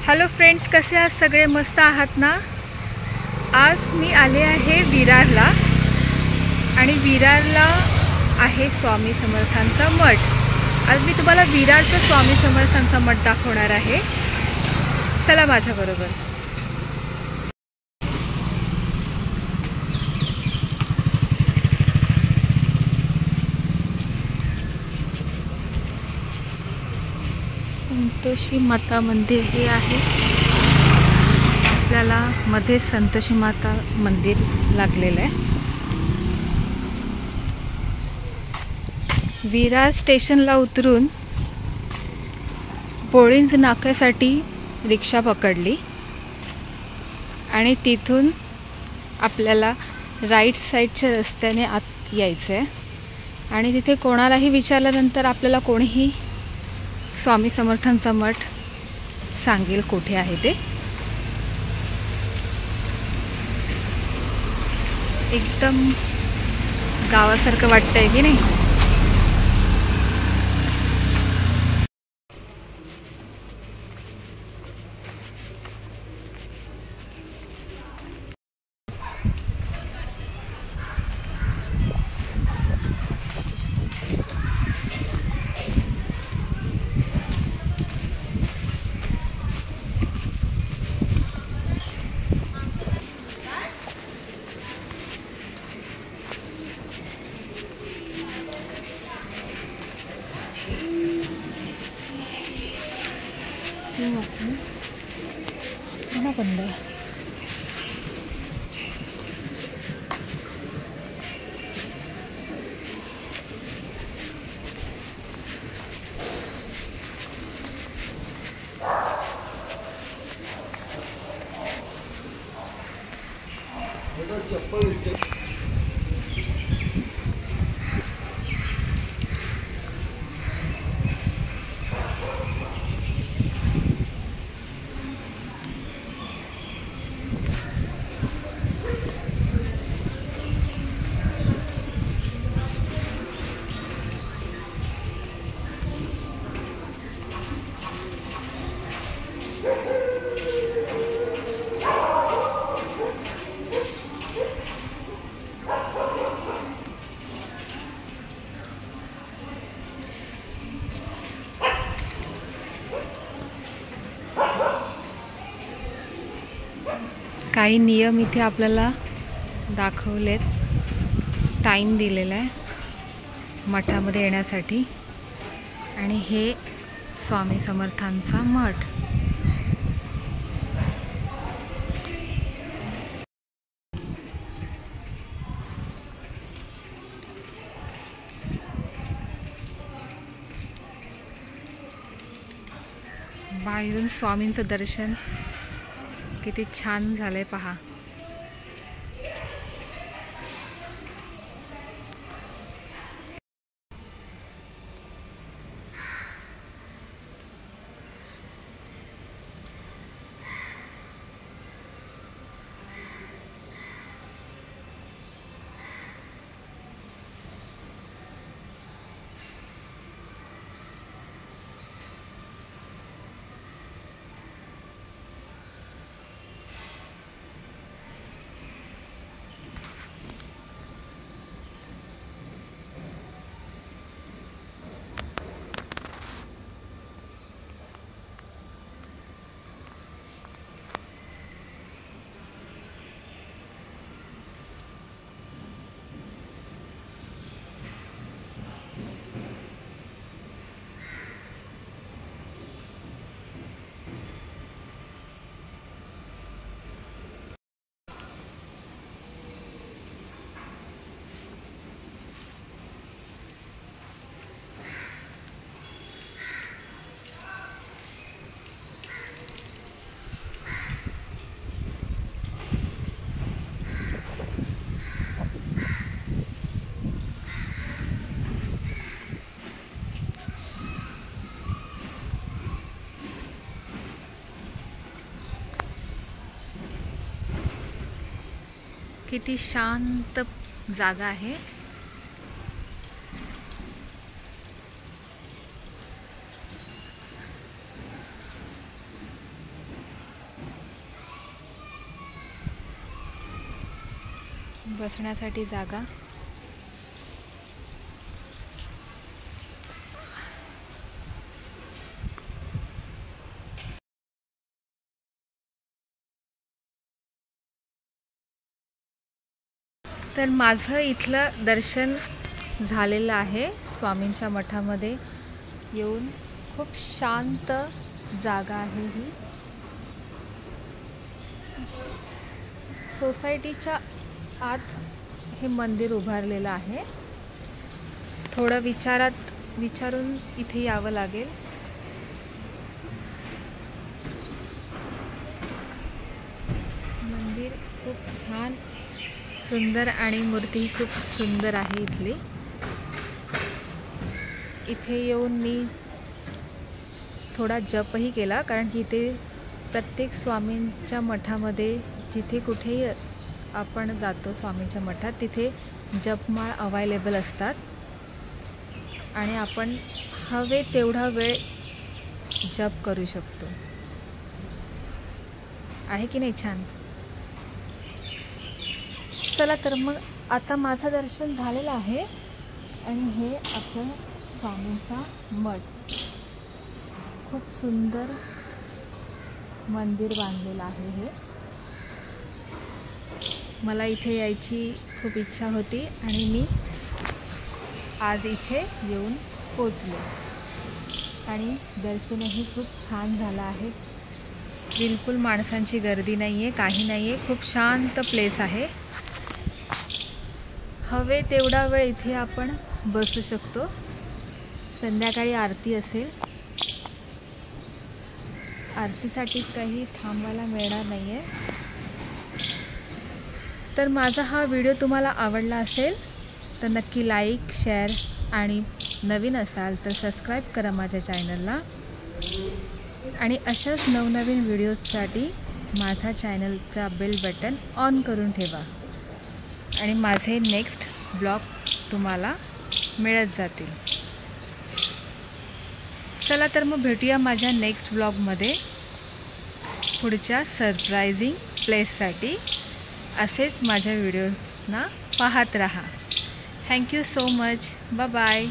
Hello friends, कसे आहात सगळे? मस्त आहात ना? आज मी आले आहे विरारला आणि विरारला आहे स्वामी समर्थांचा मठ। आज मी तुम्हाला विरारचा स्वामी समर्थांचा मठ दाखवणार आहे। चला माझ्याबरोबर। संतोषी माता मंदिर हे आहे। आपल्याला मध्ये संतोषी माता मंदिर लागलेलं आहे। विरार स्टेशनला उतरून बोळिंज नाक्यासाठी रिक्षा पकडली आणि तिथून आपल्याला राईट साईडच्या रस्त्याने आत यायचं आहे आणि तिथे कोणालाही विचारल्यानंतर आपल्याला कोणीही स्वामी समर्थांचा मठ सांगेल कुठे आहे ते। एकदम गावासारखं वाटतंय की नाही? बंद आहे। काही नियम इथे आपल्याला दाखवलेत, टाइम दिलेला आहे मठामध्ये येण्यासाठी आणि हे स्वामी समर्थांचा मठ। बाहेरून स्वामींचं दर्शन किती छान झालंय पहा। किती शांत जागा आहे। बसण्यासाठी जागा. तर माझं इथलं दर्शन झालेलं आहे. स्वामींच्या मठामध्ये येऊन खूप शांत जागा आहे ही. सोसायटीच्या आत हे मंदिर उभारलेलं आहे. थोडं विचारून इथे यावं लागेल. मंदिर खूप छान सुंदर आणि मूर्ती खूप सुंदर आहे इथली. इथे येऊन मी थोडा जपही केला, कारण की इथे प्रत्येक स्वामींच्या मठामध्ये जिथे कुठेही आपण जातो स्वामींच्या मठात, तिथे जपमाळ अवेलेबल असतात आणि आपण हवे तेवढा वेळ जप करू शकतो. आहे की नाही छान? चला तर मग आता माझं दर्शन झालेलं आहे आणि हे आपलं स्वामींचा मठ. खूप सुंदर मंदिर बांधलेलं आहे हे. मला इथे यायची खूप इच्छा होती आणि मी आज इथे येऊन पोचले आणि दर्शनही खूप छान झालं आहे. बिलकुल माणसांची गर्दी नाही आहे, काही नाही आहे. खूप शांत प्लेस आहे. हवे तेवढा वेळ इथे आपण बसू शकतो. संध्याकाळी आरती असेल. आरतीसाठी काही थांबायला मिळणार नाही आहे. तर माझा हा व्हिडिओ तुम्हाला आवडला असेल तर नक्की लाईक, शेअर आणि नवीन असाल तर सबस्क्राईब करा माझ्या चॅनलला. आणि अशाच नवनवीन व्हिडिओजसाठी माझा चॅनलचा बेल बटन ऑन करून ठेवा आणि माझे नेक्स्ट ब्लॉग तुम्हाला मिळत जातील. चला तर मग भेटूया माझ्या नेक्स्ट ब्लॉगमध्ये पुढच्या सरप्रायझिंग प्लेससाठी. असेच माझ्या व्हिडिओजना पाहत राहा. Thank you so much. Bye bye.